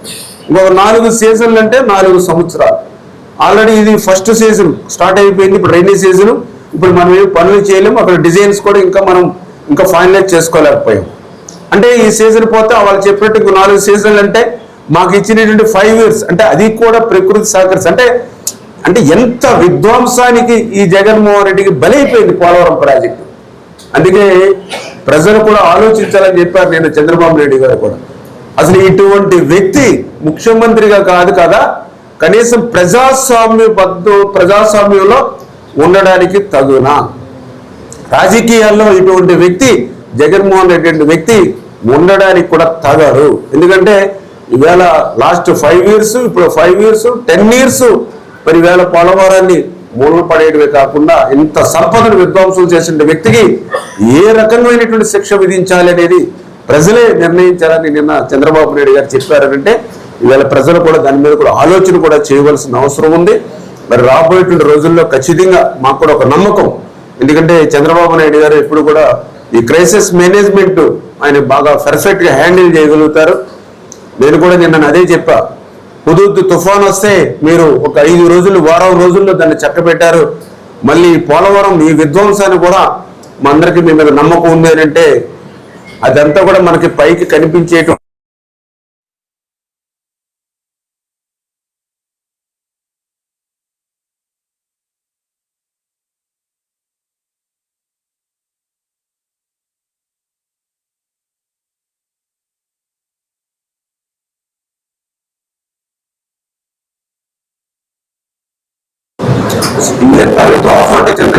ఇంకొక 4 సీజన్లు అంటే 4 సంవత్సరాలు. ఆల్రెడీ ఇది ఫస్ట్ సీజన్ స్టార్ట్ అయిపోయింది, ఇప్పుడు రైనీ సీజన్. ఇప్పుడు మనం ఏం పనులు చేయలేము, అక్కడ డిజైన్స్ కూడా ఇంకా ఫైనలైజ్ చేసుకోలేకపోయాం. అంటే ఈ సీజన్ పోతే వాళ్ళు చెప్పినట్టు ఇంకో 4 సీజన్లు అంటే మాకు ఇచ్చినటువంటి 5 years, అంటే అది కూడా ప్రకృతి సహకరిస్తుంది. అంటే ఎంత విధ్వంసానికి ఈ జగన్మోహన్ రెడ్డికి బలైపోయింది పోలవరం ప్రాజెక్టు. అందుకే ప్రజలు కూడా ఆలోచించాలని చెప్పారు నేను చంద్రబాబు నాయుడు గారు కూడా. అసలు ఇటువంటి వ్యక్తి ముఖ్యమంత్రిగా కాదు కదా, కనీసం ప్రజాస్వామ్యంలో ఉండడానికి తగునా? రాజకీయాల్లో ఇటువంటి వ్యక్తి జగన్మోహన్ రెడ్డి వ్యక్తి ఉండడానికి కూడా తగడు. ఎందుకంటే ఈవేళ లాస్ట్ 5 years, ఇప్పుడు 5 years, 10 years మరి ఈవేళ పోలవరాన్ని మూలన పడేయడమే కాకుండా ఇంత సంపదను విధ్వంసం చేసిన వ్యక్తికి ఏ రకమైనటువంటి శిక్ష విధించాలి అనేది ప్రజలే నిర్ణయించాలని నిన్న చంద్రబాబు నాయుడు గారు చెప్పారంటే ఈవేళ ప్రజలు కూడా దాని మీద కూడా ఆలోచన కూడా చేయవలసిన అవసరం ఉంది. మరి రాబోయేటువంటి రోజుల్లో ఖచ్చితంగా మాకు కూడా ఒక నమ్మకం, ఎందుకంటే చంద్రబాబు నాయుడు గారు ఎప్పుడు కూడా ఈ క్రైసిస్ మేనేజ్మెంట్ ఆయన బాగా పర్ఫెక్ట్గా హ్యాండిల్ చేయగలుగుతారు. నేను కూడా నిన్న అదే చెప్పా, హుదూద్ తుఫాన్ వస్తే మీరు ఒక 5 రోజులు, వారం రోజుల్లో దాన్ని చక్కబెట్టారు. మళ్ళీ పోలవరం ఈ విధ్వంసాన్ని కూడా మా అందరికీ మీ మీద నమ్మకం ఉంది అని అంటే అదంతా కూడా మనకి పైకి కనిపించేటువంటి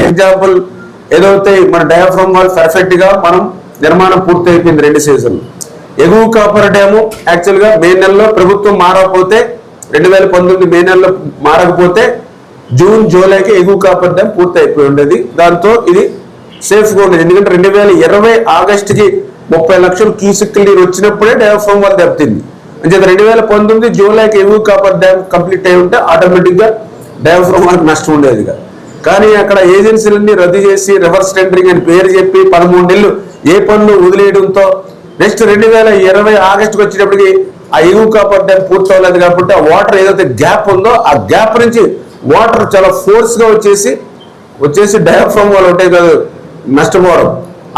ఎగ్జాంపుల్ ఏదైతే మన డయాఫ్రామ్ వాల్ పర్ఫెక్ట్ గా మనం నిర్మాణం పూర్తి అయిపోయింది 2 సీజన్లు. ఎగువ కాపర్ డ్యాము యాక్చువల్ గా మే నెలలో ప్రభుత్వం మారకపోతే 2019 మే నెలలో మారకపోతే జూన్ జూలైకి ఎగువ కాపర్ డ్యామ్ పూర్తి అయిపోయి ఉండేది. దాంతో ఇది సేఫ్ గా ఉండేది. ఎందుకంటే 2020 ఆగస్టుకి 30 లక్షల క్యూసిక్ల నీరు వచ్చినప్పుడే డయాఫ్రామ్ వాల్ దెబ్బతింది. అంటే 2019 జూలైకి ఎగువ కాపర్ డ్యామ్ కంప్లీట్ అయి ఉంటే ఆటోమేటిక్ గా డయాఫ్రామ్ వాల్కి నష్టం ఉండేది కాదు. కానీ అక్కడ ఏజెన్సీలన్నీ రద్దు చేసి రివర్స్ టెండరింగ్ అని పేరు చెప్పి 13 నెలలు ఏ పనులు వదిలేయడంతో నెక్స్ట్ 2020 ఆగస్టుకి వచ్చేటప్పటికి ఆ ఎగువ కాపర్ డ్యామ్ పూర్తి అవ్వలేదు. కాబట్టి ఆ వాటర్ ఏదైతే గ్యాప్ ఉందో ఆ గ్యాప్ నుంచి వాటర్ చాలా ఫోర్స్ గా వచ్చేసి డయాఫ్రామ్ వాల్ ఉంటాయి కదా నష్టపోవడం,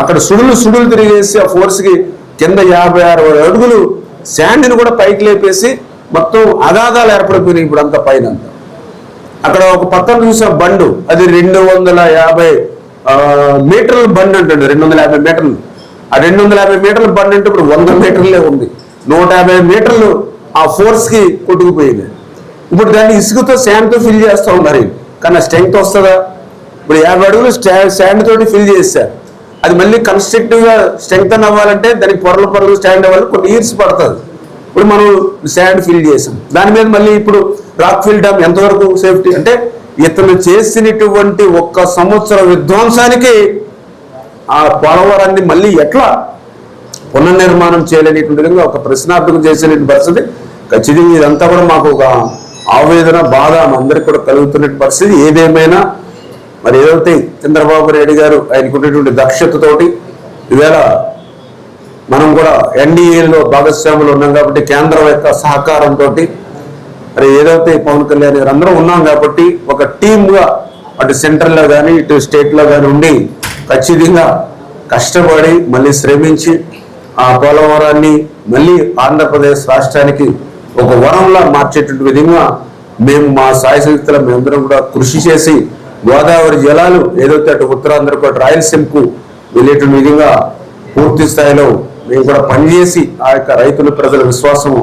అక్కడ సుడులు తిరిగేసి ఆ ఫోర్స్ కి కింద 50-60 అడుగులు శాండ్ని కూడా పైకి లేపేసి మొత్తం అగాధాలు ఏర్పడిపోయినాయి ఇప్పుడు అంతా పైన. అక్కడ ఒక పక్కన చూసే బండు, అది 250 మీటర్ల బండి అంటండి, 250 మీటర్లు. ఆ 250 మీటర్ల బండి అంటే ఇప్పుడు 100 మీటర్లే ఉంది. 150 మీటర్లు ఆ ఫోర్స్కి కొట్టుకుపోయింది. ఇప్పుడు దాన్ని ఇసుకతో శాండ్తో ఫిల్ చేస్తూ ఉన్నారు. కానీ స్ట్రెంగ్త్ వస్తుందా? ఇప్పుడు 50 అడుగులు శాండ్ తోటి ఫిల్ చేశారు. అది మళ్ళీ కన్స్ట్రక్టివ్గా స్ట్రెంగ్త్ అవ్వాలంటే దానికి పొరలు స్టాండ్ అవ్వాలి, కొన్ని ఇయర్స్ పడుతుంది. ఇప్పుడు మనం శాండ్ ఫిల్ చేసాం, దాని మీద మళ్ళీ ఇప్పుడు రాక్ ఫిల్ డ్యామ్ ఎంతవరకు సేఫ్టీ అంటే ఇతను చేసినటువంటి 1 సంవత్సర విధ్వంసానికి ఆ పోలవరాన్ని మళ్ళీ ఎట్లా పునర్నిర్మాణం చేయలేనిటువంటి విధంగా ఒక ప్రశ్నార్థకం చేసే పరిస్థితి. ఖచ్చితంగా ఇదంతా కూడా మాకు ఒక ఆవేదన, బాధ అందరికీ కూడా కలుగుతున్న పరిస్థితి. ఏదేమైనా మరి ఏదైతే చంద్రబాబు నాయుడు గారు ఆయనకున్నటువంటి దక్షతతోటి ఈవేళ మనం కూడా ఎన్డీఏలో భాగస్వాములు ఉన్నాం కాబట్టి కేంద్రం యొక్క సహకారంతో మరి ఏదైతే పవన్ కళ్యాణ్ గారు అందరం ఉన్నాం కాబట్టి ఒక టీమ్గా అటు సెంట్రల్లో కానీ ఇటు స్టేట్లో కానీ ఉండి ఖచ్చితంగా కష్టపడి మళ్ళీ శ్రమించి ఆ పోలవరాన్ని మళ్ళీ ఆంధ్రప్రదేశ్ రాష్ట్రానికి ఒక వరంలా మార్చేటువంటి విధంగా మేము మా సాయశక్తుల మేమందరం కూడా కృషి చేసి గోదావరి జలాలు ఏదైతే అటు ఉత్తరాంధ్రకు అటు రాయలసీమకు వెళ్ళేటువంటి విధంగా పూర్తి స్థాయిలో మేము కూడా పనిచేసి ఆ యొక్క రైతుల ప్రజల విశ్వాసం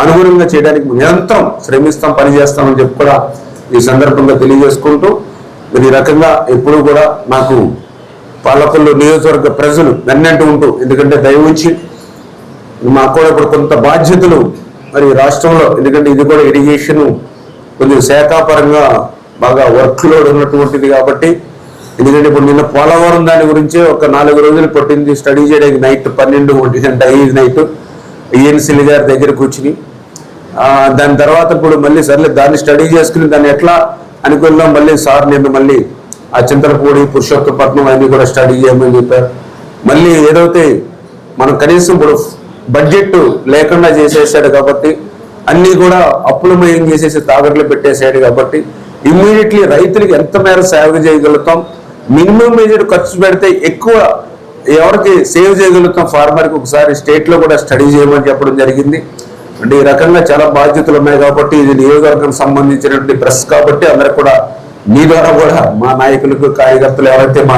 అనుగుణంగా చేయడానికి నిరంతరం శ్రమిస్తాం, పనిచేస్తామని చెప్పి కూడా ఈ సందర్భంగా తెలియజేసుకుంటూ మరి ఈ రకంగా ఎప్పుడూ కూడా నాకు పాలకొల్లు నియోజకవర్గ ప్రజలు నన్నంటూ ఉంటూ, ఎందుకంటే దయవుంచి మాకు కూడా ఇప్పుడు కొంత బాధ్యతలు మరి రాష్ట్రంలో, ఎందుకంటే ఇది కూడా ఇరిగేషన్ కొంచెం శాఖాపరంగా బాగా వర్క్ లోడ్ ఉన్నటువంటిది కాబట్టి, ఎందుకంటే ఇప్పుడు నిన్న పోలవరం దాని గురించే ఒక 4 రోజులు పట్టింది స్టడీ చేయడానికి. నైట్ 12-1 గంట అయ్యేది నైట్ ఈఎన్సీలు గారి దగ్గర కూర్చుని. దాని తర్వాత ఇప్పుడు మళ్ళీ సర్లే దాన్ని స్టడీ చేసుకుని దాన్ని ఎట్లా అనుకున్నాం. మళ్ళీ సార్ నిన్న మళ్ళీ ఆ చింతలపూడి, పురుషోత్తపట్నం అన్నీ కూడా స్టడీ చేయమని చెప్పారు. మళ్ళీ ఏదైతే మనం కనీసం ఇప్పుడు బడ్జెట్ లేకుండా చేసేసాడు కాబట్టి, అన్నీ కూడా అప్పులమయం చేసేసి తాకట్లు పెట్టేసాడు కాబట్టి ఇమ్మీడియట్లీ రైతులకి ఎంత మేర సేవ చేయగలుగుతాం, మినిమం మేజర్ ఖర్చు పెడితే ఎక్కువ ఎవరికి సేవ్ చేయగలుగుతాం ఫార్మర్కి ఒకసారి స్టేట్లో కూడా స్టడీ చేయమని చెప్పడం జరిగింది. అంటే ఈ రకంగా చాలా బాధ్యతలు ఉన్నాయి కాబట్టి ఇది నియోజకవర్గానికి సంబంధించినటువంటి ప్రెస్ కాబట్టి అందరికి కూడా మీ ద్వారా కూడా మా నాయకులకు, కార్యకర్తలు ఎవరైతే మా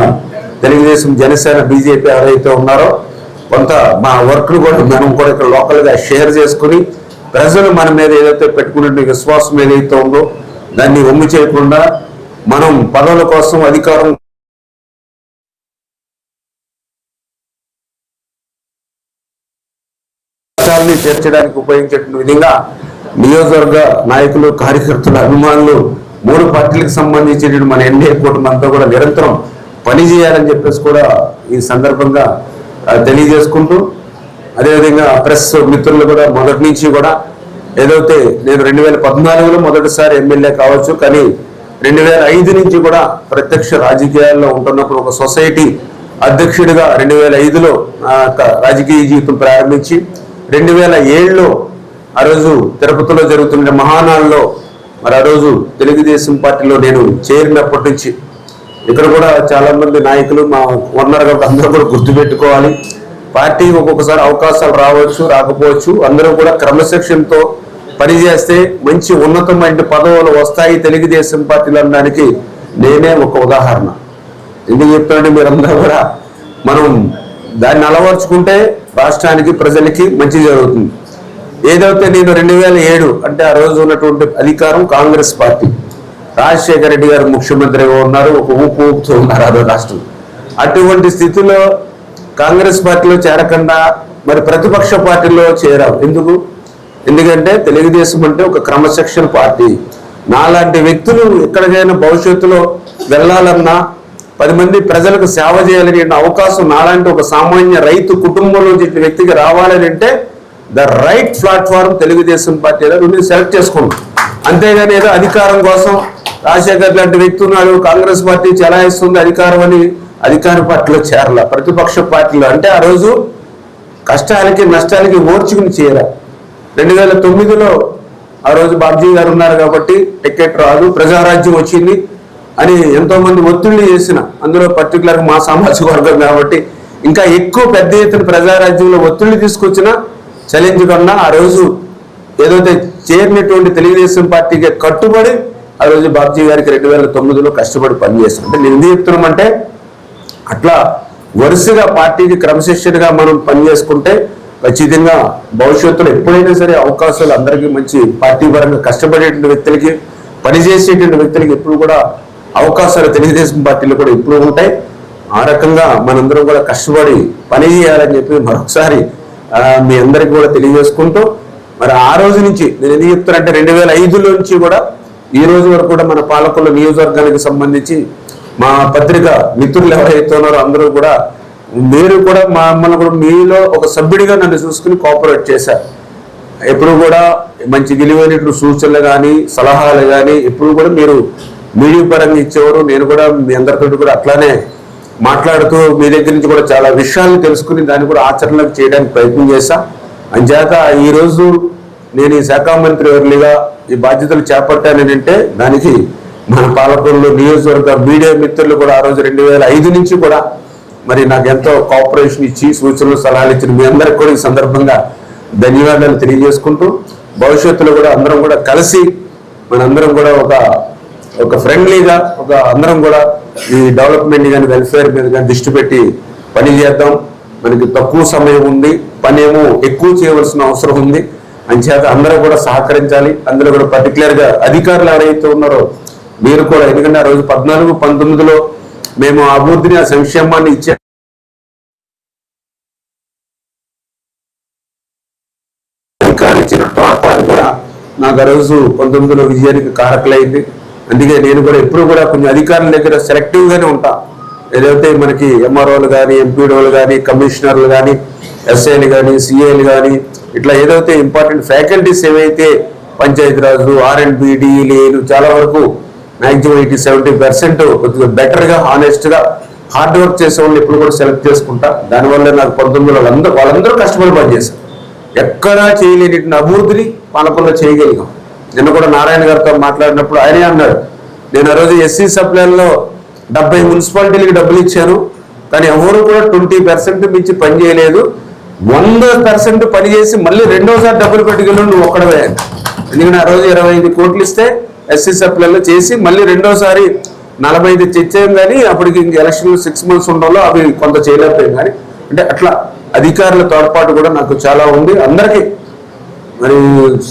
తెలుగుదేశం, జనసేన, బీజేపీ ఎవరైతే ఉన్నారో కొంత మా వర్క్ను కూడా మనం కూడా ఇక్కడ లోకల్గా షేర్ చేసుకుని ప్రజలు మన మీద ఏదైతే పెట్టుకునే విశ్వాసం ఏదైతే ఉందో దాన్ని ఒమ్ము చేయకుండా మనం పదవుల కోసం అధికారం చేర్చడానికి ఉపయోగించే విధంగా నియోజకవర్గ నాయకులు, కార్యకర్తలు, అభిమానులు 3 పార్టీలకు సంబంధించిన మన ఎన్డీఏ కూటమి అంతా కూడా నిరంతరం పనిచేయాలని చెప్పేసి కూడా ఈ సందర్భంగా తెలియజేసుకుంటూ, అదేవిధంగా ప్రెస్ మిత్రులు కూడా మొదటి నుంచి కూడా ఏదైతే నేను 2014లో మొదటిసారి ఎమ్మెల్యే కావచ్చు, కానీ 2005 నుంచి కూడా ప్రత్యక్ష రాజకీయాల్లో ఉంటున్నప్పుడు ఒక సొసైటీ అధ్యక్షుడిగా 2005లో రాజకీయ జీవితం ప్రారంభించి 2007లో ఆ రోజు తిరుపతిలో జరుగుతున్న మహానాడులో మరి ఆ రోజు తెలుగుదేశం పార్టీలో నేను చేరినప్పటి నుంచి ఇక్కడ కూడా చాలా మంది నాయకులు మా ఉన్నారు కాబట్టి అందరూ కూడా గుర్తుపెట్టుకోవాలి. పార్టీకి ఒక్కొక్కసారి అవకాశాలు రావచ్చు, రాకపోవచ్చు. అందరూ కూడా క్రమశిక్షణతో పనిచేస్తే మంచి ఉన్నతమైన పదవులు వస్తాయి తెలుగుదేశం పార్టీలు అనడానికి నేనే ఒక ఉదాహరణ. ఎందుకు చెప్తానంటే మీరందరూ కూడా మనం దాన్ని అలవర్చుకుంటే రాష్ట్రానికి, ప్రజలకి మంచి జరుగుతుంది. ఏదైతే నేను 2007 అంటే ఆ రోజు ఉన్నటువంటి అధికారం కాంగ్రెస్ పార్టీ, రాజశేఖర రెడ్డి గారు ముఖ్యమంత్రిగా ఉన్నారు, ఒక ఊపుతూ ఉన్నారు ఆ రాష్ట్రం. అటువంటి స్థితిలో కాంగ్రెస్ పార్టీలో చేరకుండా మరి ప్రతిపక్ష పార్టీలో చేరావు. ఎందుకంటే తెలుగుదేశం అంటే ఒక క్రమశిక్షణ పార్టీ. నాలాంటి వ్యక్తులు ఎక్కడికైనా భవిష్యత్తులో వెళ్ళాలన్నా 10 మంది ప్రజలకు సేవ చేయాలని అవకాశం నాలాంటి ఒక సామాన్య రైతు కుటుంబంలో చెప్పిన వ్యక్తికి రావాలని అంటే the right platform Telugu Desam party నుండి సెలెక్ట్ చేసుకున్నాం. అంతేగాని ఏదో అధికారం కోసం రాజశేఖర్ లాంటి వ్యక్తి ఉన్నాడు, కాంగ్రెస్ పార్టీ చెలాయిస్తుంది అధికారం అని అధికార పార్టీలో చేరాల. ప్రతిపక్ష పార్టీలో అంటే ఆ రోజు కష్టాలకి నష్టాలకి ఓర్చుకుని చేరాలి. 2009లో ఆ రోజు బాబ్జీ గారు ఉన్నారు కాబట్టి టికెట్ రాదు, ప్రజారాజ్యం వచ్చింది అని ఎంతో మంది ఒత్తిళ్లు చేసిన, అందులో పర్టికులర్గా మా సామాజిక వర్గం కాబట్టి ఇంకా ఎక్కువ పెద్ద ఎత్తున ప్రజారాజ్యంలో ఒత్తిళ్లు తీసుకొచ్చిన ఛాలెంజ్ కన్నా ఆ రోజు ఏదైతే చేరినటువంటి తెలుగుదేశం పార్టీకి కట్టుబడి ఆ రోజు బాబ్జీ గారికి 2009లో కష్టపడి పనిచేస్తాం. అంటే నేను ఎందుకు చెప్తున్నామంటే అట్లా వరుసగా పార్టీకి క్రమశిక్షణగా మనం పనిచేసుకుంటే ఖచ్చితంగా భవిష్యత్తులో ఎప్పుడైనా సరే అవకాశాలు అందరికీ మంచి పార్టీ పరంగా కష్టపడేటువంటి వ్యక్తులకి పనిచేసేటువంటి వ్యక్తులకి ఎప్పుడు కూడా అవకాశాలు తెలుగుదేశం పార్టీలో కూడా ఎప్పుడు ఉంటాయి. ఆ రకంగా మనందరం కూడా కష్టపడి పని చేయాలని చెప్పి మరొకసారి మీ అందరికీ కూడా తెలియజేసుకుంటూ మరి ఆ రోజు నుంచి నేను ఎందుకు చెప్తానంటే 2005 నుంచి కూడా ఈ రోజు వరకు కూడా మన పాలకొల్ల నియోజకవర్గానికి సంబంధించి మా పత్రిక మిత్రులు ఎవరైతే ఉన్నారో అందరూ కూడా మీరు కూడా మమ్మల్ని కూడా మీలో ఒక సభ్యుడిగా నన్ను చూసుకుని కోఆపరేట్ చేశారు. ఎప్పుడు కూడా మంచి విలువైనటువంటి సూచనలు కానీ సలహాలు కానీ ఎప్పుడు కూడా మీరు మీడియా పరంగా ఇచ్చేవారు. నేను కూడా మీ అందరితో కూడా అట్లానే మాట్లాడుతూ మీ దగ్గర నుంచి కూడా చాలా విషయాలను తెలుసుకుని దాన్ని కూడా ఆచరణకు చేయడానికి ప్రయత్నం చేశా. అంచేత ఈరోజు నేను ఈ శాఖ మంత్రి వర్లిగా ఈ బాధ్యతలు చేపట్టానంటే దానికి మన పాలకొల్లు నియోజకవర్గ మీడియా మిత్రులు కూడా ఆ రోజు 2005 నుంచి కూడా మరి నాకు ఎంతో కోఆపరేషన్ ఇచ్చి సూచనలు సలహాలు ఇచ్చిన మీ అందరికి కూడా ఈ సందర్భంగా ధన్యవాదాలు తెలియజేసుకుంటూ భవిష్యత్తులో కూడా అందరం కూడా కలిసి మనందరం కూడా ఒక ఫ్రెండ్లీగా అందరం కూడా ఈ డెవలప్మెంట్ కానీ వెల్ఫేర్ మీద కానీ దృష్టి పెట్టి పని చేద్దాం. మనకి తక్కువ సమయం ఉంది, పని ఏమో ఎక్కువ చేయవలసిన అవసరం ఉంది. అంచేత అందరూ కూడా సహకరించాలి. అందరూ కూడా పర్టికులర్గా అధికారులు ఎవరైతే ఉన్నారో మీరు కూడా, ఎందుకంటే ఆ రోజు 14, 19లో మేము అభివృద్ధిని ఆ సంక్షేమాన్ని ఇచ్చే కూడా నాకు ఆ రోజు 19లో విజయానికి కారకులైంది. అందుకే నేను కూడా ఎప్పుడు కూడా కొంచెం అధికారుల దగ్గర సెలెక్టివ్ గానే ఉంటా. ఏదైతే మనకి ఎంఆర్ఓలు కానీ ఎంపీడోలు కానీ కమిషనర్లు కానీ ఎస్ఐలు కానీ సిఐలు కానీ ఇట్లా ఏదైతే ఇంపార్టెంట్ ఫ్యాకల్టీస్ ఏవైతే పంచాయతీరాజు R&B లేను చాలా వరకు మ్యాక్సిమం 80-70% కొద్దిగా బెటర్గా హానెస్ట్గా హార్డ్ వర్క్ చేసే వాళ్ళు ఎప్పుడు కూడా సెలెక్ట్ చేసుకుంటా. దానివల్ల నాకు 19లో వాళ్ళందరూ కష్టపడి పనిచేశారు. ఎక్కడా చేయలేని అభివృద్ధిని పాలకొల్లో చేయగలిగాం. నిన్న కూడా నారాయణ గారితో మాట్లాడినప్పుడు ఆయనే అన్నాడు, నేను ఆ రోజు ఎస్సీ సప్లైలో 70 మున్సిపాలిటీలకు డబ్బులు ఇచ్చాను, కానీ ఎవరు కూడా 20% మించి పని చేయలేదు. 100% పని చేసి మళ్ళీ రెండోసారి డబ్బులు పెట్టుకెళ్ళు నువ్వు ఒక్కడవే. ఎందుకంటే ఆ రోజు 25 కోట్లు ఇస్తే ఎస్సీ సప్లైలో చేసి మళ్ళీ రెండోసారి 45 తెచ్చాం. కానీ అప్పటికి ఇంక ఎలక్షన్లు 6 months ఉండడంలో అవి కొంత చేయలేకపోయాం. కానీ అంటే అట్లా అధికారుల తోడ్పాటు కూడా నాకు చాలా ఉంది. అందరికీ మరి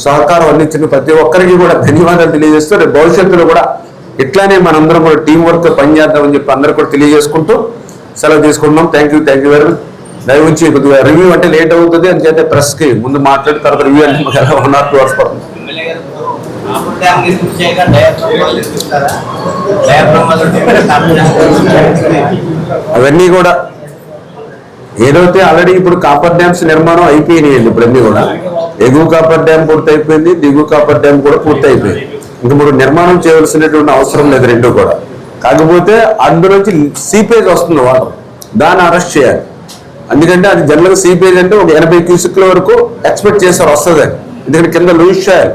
సహకారం అందించిన ప్రతి ఒక్కరికి కూడా ధన్యవాదాలు తెలియజేస్తూ రేపు భవిష్యత్తులో కూడా ఇట్లానే మనందరం కూడా టీం వర్క్ పనిచేద్దామని చెప్పి అందరూ కూడా తెలియజేసుకుంటూ సెలవు తీసుకుంటున్నాం. Thank you very much. దయవుంచి కొద్దిగా రివ్యూ అంటే లేట్ అవుతుంది అని చేస్తే ప్రెస్కి ముందు మాట్లాడిన తర్వాత రివ్యూ అంటే 1 or 2 hours పడుతుంది. అవన్నీ కూడా ఏదైతే ఆల్రెడీ ఇప్పుడు కాపర్ డ్యామ్స్ నిర్మాణం అయిపోయినాయండి. ఇప్పుడు అన్నీ కూడా ఎగువ కాపర్ డ్యామ్ పూర్తి అయిపోయింది, దిగువ కాపర్ డ్యామ్ కూడా పూర్తి అయిపోయింది. ఇంక ఇప్పుడు నిర్మాణం చేయవలసినటువంటి అవసరం లేదు రెండు కూడా. కాకపోతే అందులోంచి సీపేజ్ వస్తుంది వాటర్, దాన్ని అరెస్ట్ చేయాలి. ఎందుకంటే అది జనరల్గా సీపేజ్ అంటే ఒక 80 క్యూసెక్ల వరకు ఎక్స్పెక్ట్ చేస్తారు వస్తుంది. ఎందుకంటే కింద లూజ్ చేయాలి.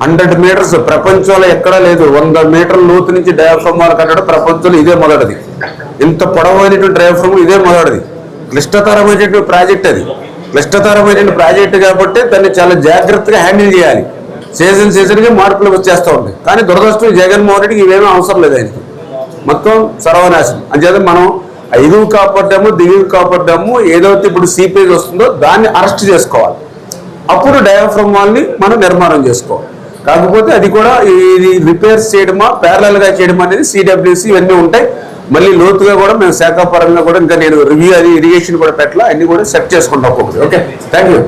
100 meters ప్రపంచంలో ఎక్కడా లేదు. 100 మీటర్ల లోతు నుంచి డయాఫ్రమ్ వాల్ కట్టడం ప్రపంచంలో ఇదే మొదటిది. ఇంత పొడవైనటువంటి డయాఫ్రమ్ ఇదే మొదటిది. క్లిష్టతరమైనటువంటి ప్రాజెక్ట్ అది. క్లిష్టతరమైనటువంటి ప్రాజెక్ట్ కాబట్టి దాన్ని చాలా జాగ్రత్తగా హ్యాండిల్ చేయాలి. సీజన్గా మార్పులు వచ్చేస్తూ ఉంటాయి. కానీ దురదృష్టం జగన్మోహన్ రెడ్డికి ఇవేమీ అవసరం లేదు. ఆయనకి మొత్తం సర్వనాశనం. అంచేత మనం ఎగువ కాపర్ డ్యాము, దిగువ కాపర్ డ్యాము ఏదైతే ఇప్పుడు సీపేజ్ వస్తుందో దాన్ని అరెస్ట్ చేసుకోవాలి. అప్పుడు డయాఫ్రమ్ వాల్ని మనం నిర్మాణం చేసుకోవాలి. కాకపోతే అది కూడా ఇది రిపేర్స్ చేయడమా ప్యారలల్గా చేయడమా అనేది CWC ఇవన్నీ ఉంటాయి. మళ్ళీ లోతుగా కూడా మేము శాఖాపరంగా కూడా ఇంకా నేను రివ్యూ అది ఇరిగేషన్ కూడా పెట్టాలా అన్ని కూడా సెట్ చేసుకుంటాం ఒక్కొక్కటి. Okay, thank you.